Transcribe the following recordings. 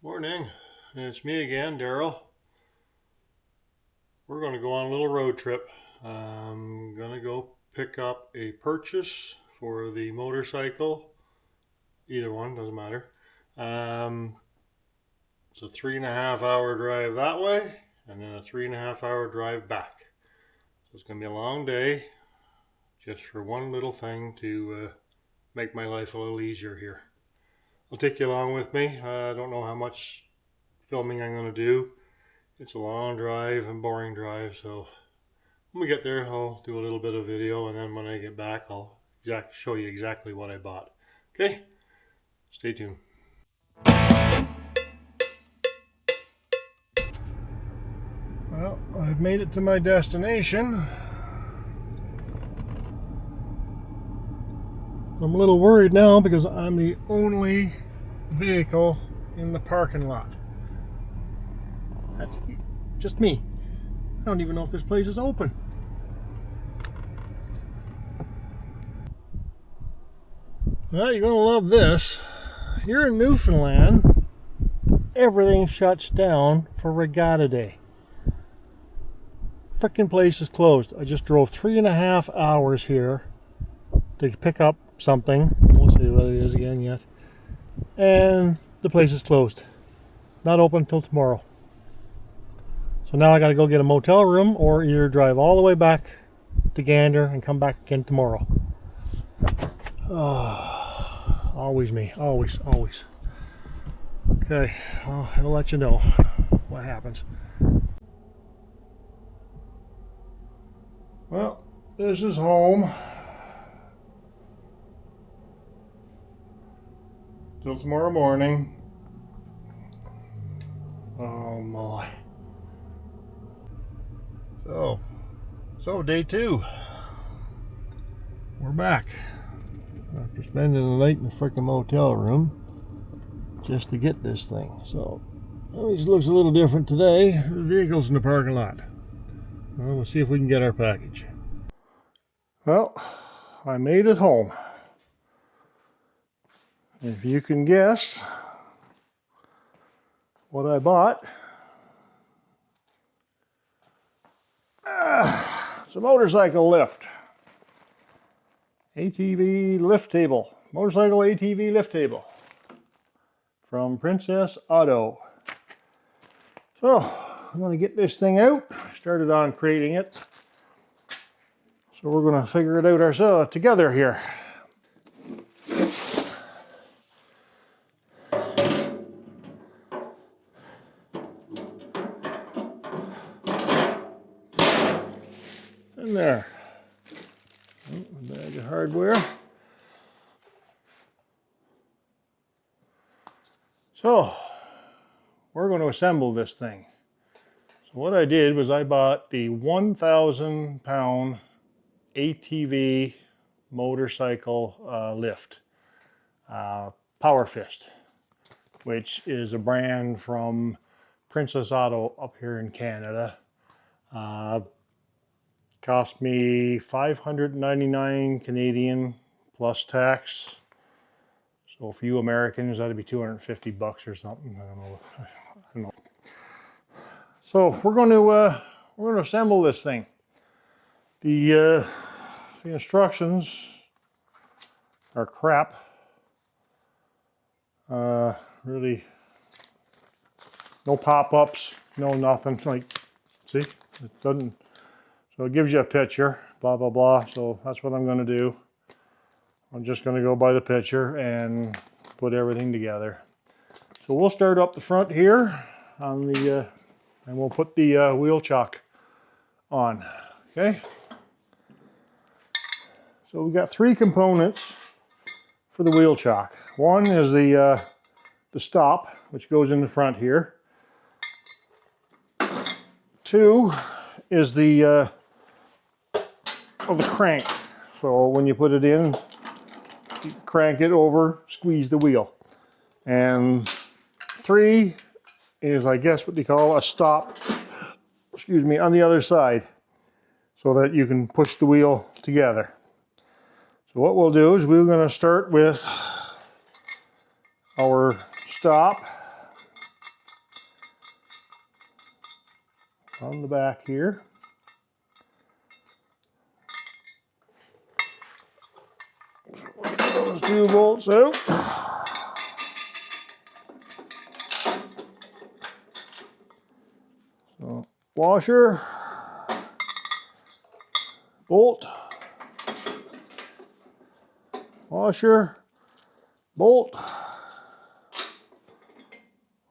Morning, it's me again, Daryl. We're going to go on a little road trip. I'm going to go pick up a purchase for the motorcycle. Either one, doesn't matter. It's a 3.5 hour drive that way, and then a 3.5 hour drive back. So it's going to be a long day, just for one little thing to make my life a little easier here. I'll take you along with me. I don't know how much filming I'm going to do. It's a long drive and boring drive, so when we get there, I'll do a little bit of video, and then when I get back, I'll show you exactly what I bought. Okay? Stay tuned. Well, I've made it to my destination. I'm a little worried now because I'm the only vehicle in the parking lot. That's just me. I don't even know if this place is open. Well, you're going to love this. Here in Newfoundland, everything shuts down for Regatta Day. Frickin' place is closed. I just drove 3.5 hours here to pick up something. I won't say what it is again yet. And the place is closed. Not open until tomorrow. So now I got to go get a motel room or either drive all the way back to Gander and come back again tomorrow. Oh, always me. Always. Okay, I'll let you know what happens. Well, this is home. Till tomorrow morning. Oh my. So day 2. We're back. After spending the night in the freaking motel room just to get this thing. So it looks a little different today. The vehicle's in the parking lot. Well, we'll see if we can get our package. Well, I made it home. If you can guess what I bought, it's a motorcycle lift. ATV lift table. Motorcycle ATV lift table. From Princess Auto. So, I'm going to get this thing out. Started on creating it. So we're going to figure it out ourselves together here. In there. Oh, a bag of hardware. So, we're going to assemble this thing. So what I did was I bought the 1,000 pound ATV motorcycle lift, Power Fist, which is a brand from Princess Auto up here in Canada. Cost me $599 Canadian plus tax. So for you Americans, that'd be $250 or something. I don't know. So we're going to assemble this thing. The instructions are crap. Really, no pop-ups, no nothing. Like, see, it doesn't. So it gives you a picture, blah blah blah. So that's what I'm going to do. I'm just going to go by the picture and put everything together. So we'll start up the front here on the, and we'll put the wheel chock on. Okay. So we've got 3 components for the wheel chock. One is the stop, which goes in the front here. 2 is the crank. So when you put it in, you crank it over, squeeze the wheel. And 3 is, I guess, what they call a stop, excuse me, on the other side, so that you can push the wheel together. So what we'll do is we're going to start with our stop. on the back here. So we'll get those 2 bolts out. So washer, bolt, washer, bolt,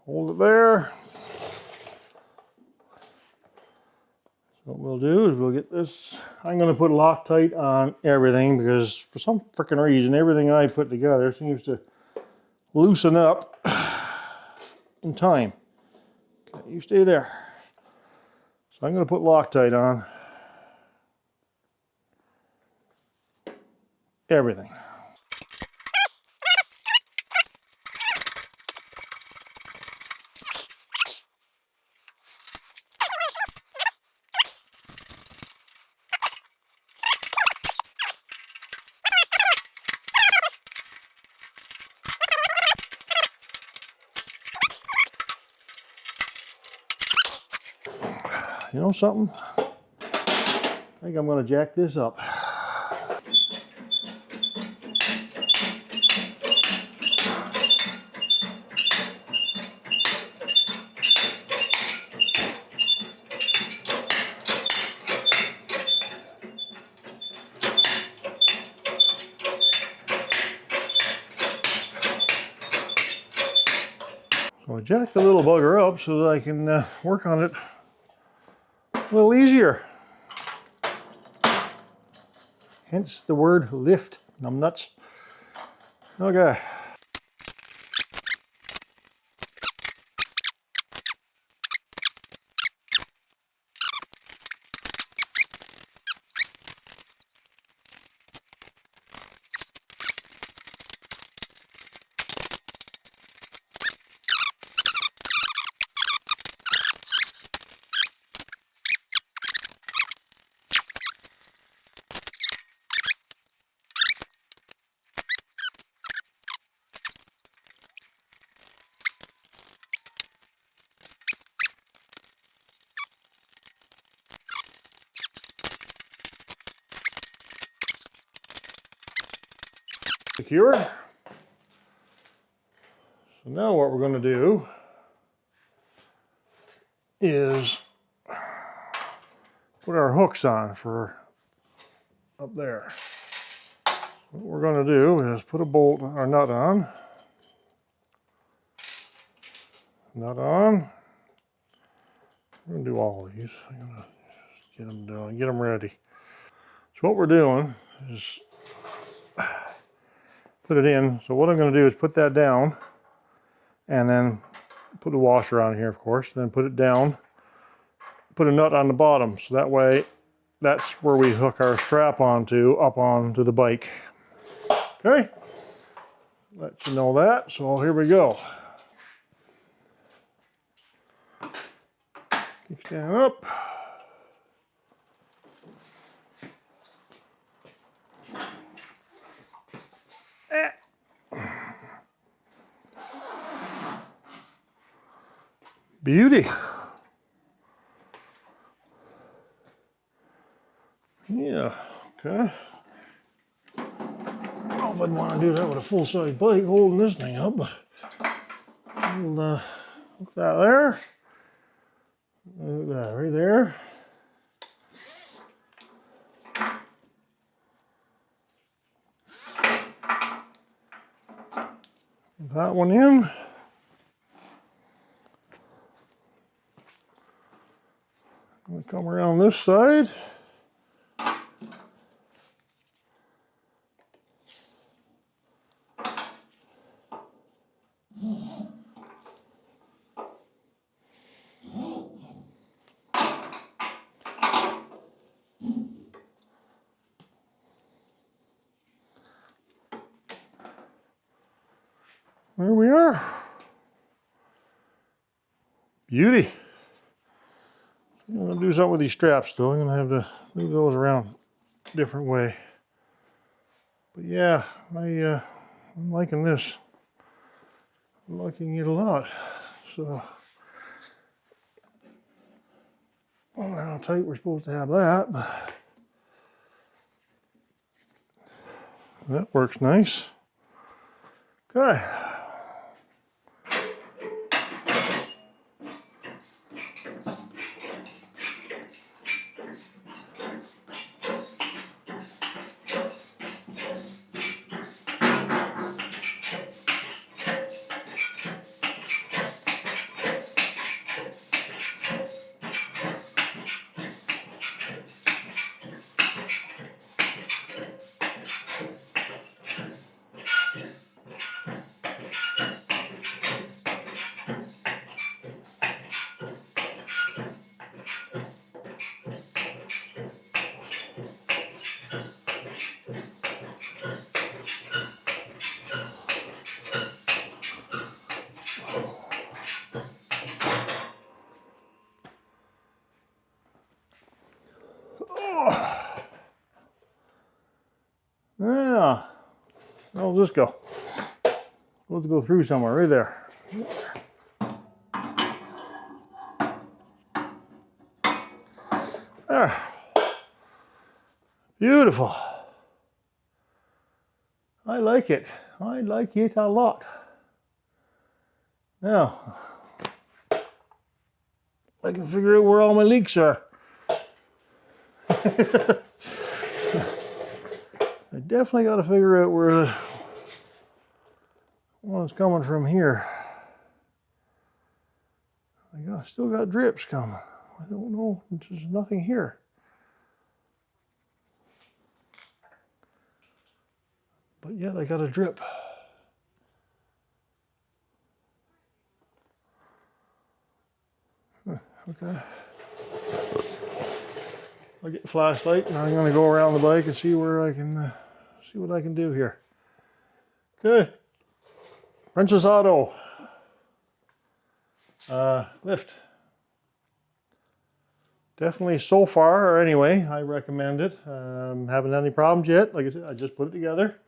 hold it there. So what we'll do is we'll get this, I'm going to put Loctite on everything because for some freaking reason everything I put together seems to loosen up in time. Okay, you stay there. So I'm going to put Loctite on everything. You know something? I think I'm going to jack this up. So I jacked the little bugger up so that I can work on it a little easier. Hence the word lift, numbnuts. Okay. Secured. So now what we're going to do is put our hooks on for up there. What we're going to do is put a bolt or nut on. Nut on. I'm going to do all of these. I'm going to get them done, get them ready. So what we're doing is put it in. So what I'm going to do is put that down and then put a washer on here, of course, then put it down, put a nut on the bottom. So that way, that's where we hook our strap onto, up onto the bike. Okay, let you know that. So here we go. Kickstand up. Beauty. Yeah, okay. I don't know if I'd want to do that with a full-size bike holding this thing up, but we'll hook that there. Hook that right there. Put that one in. We'll come around this side. There we are. Beauty. I'm going to do something with these straps though. I'm going to have to move those around a different way. But yeah, I'm liking this. I'm liking it a lot. So I don't know how tight we're supposed to have that, but that works nice. Okay. Yeah. Where does this go? Let's go through somewhere right there. There. Beautiful. I like it. I like it a lot. Now, I can figure out where all my leaks are. I definitely got to figure out where the one's coming from here. I still got drips coming. I don't know. There's nothing here. But yet I got a drip. Okay. I'll get the flashlight and I'm going to go around the bike and see where I can see what I can do here. Okay. Princess Auto. Lift. Definitely so far, or anyway, I recommend it. Haven't had any problems yet. Like I said, I just put it together.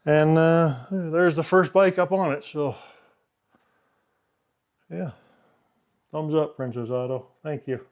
And there's the first bike up on it. So, yeah. Thumbs up, Princess Auto. Thank you.